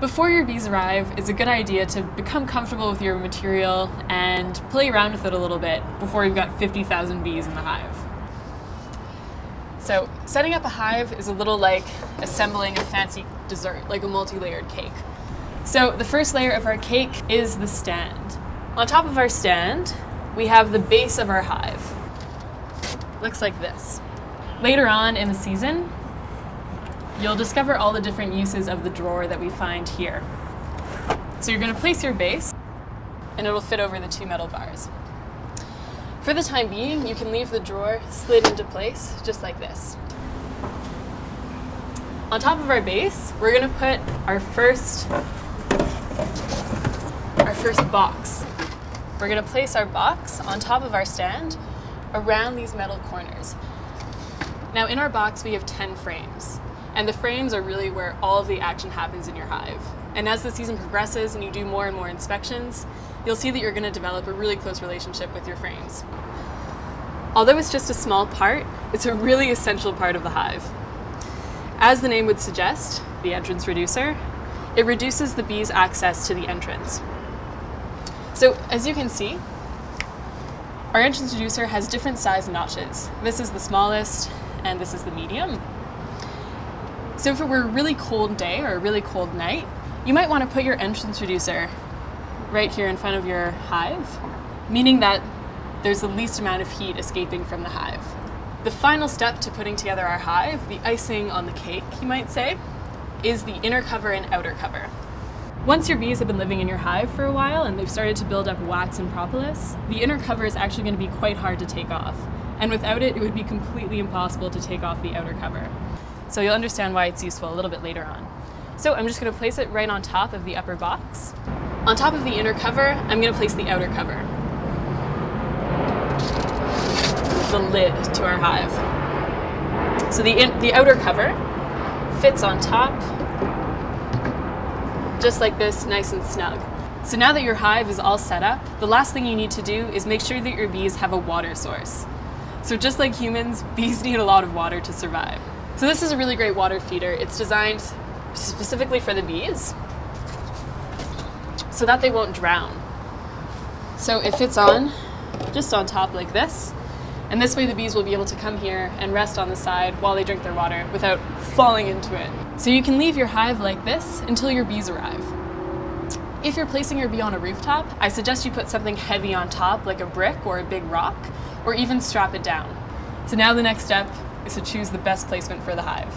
Before your bees arrive, it's a good idea to become comfortable with your material and play around with it a little bit before you've got 50,000 bees in the hive. So setting up a hive is a little like assembling a fancy dessert, like a multi-layered cake. So the first layer of our cake is the stand. On top of our stand, we have the base of our hive. Looks like this. Later on in the season, you'll discover all the different uses of the drawer that we find here. So you're going to place your base, and it'll fit over the two metal bars. For the time being, you can leave the drawer slid into place, just like this. On top of our base, we're going to put our first box. We're going to place our box on top of our stand around these metal corners. Now in our box we have 10 frames, and the frames are really where all of the action happens in your hive. And as the season progresses and you do more and more inspections, you'll see that you're going to develop a really close relationship with your frames. Although it's just a small part, it's a really essential part of the hive. As the name would suggest, the entrance reducer, it reduces the bees' access to the entrance. So as you can see, our entrance reducer has different size notches. This is the smallest, and this is the medium. So if it were a really cold day or a really cold night, you might want to put your entrance reducer right here in front of your hive, meaning that there's the least amount of heat escaping from the hive. The final step to putting together our hive, the icing on the cake, you might say, is the inner cover and outer cover. Once your bees have been living in your hive for a while and they've started to build up wax and propolis, the inner cover is actually going to be quite hard to take off. And without it, it would be completely impossible to take off the outer cover. So you'll understand why it's useful a little bit later on. So I'm just going to place it right on top of the upper box. On top of the inner cover, I'm going to place the outer cover, the lid to our hive. So the outer cover fits on top, just like this, nice and snug. So now that your hive is all set up, the last thing you need to do is make sure that your bees have a water source. So just like humans, bees need a lot of water to survive. So this is a really great water feeder. It's designed specifically for the bees so that they won't drown. So it fits on, just on top like this, and this way the bees will be able to come here and rest on the side while they drink their water without falling into it. So you can leave your hive like this until your bees arrive. If you're placing your bee on a rooftop, I suggest you put something heavy on top, like a brick or a big rock, or even strap it down. So now the next step is to choose the best placement for the hive.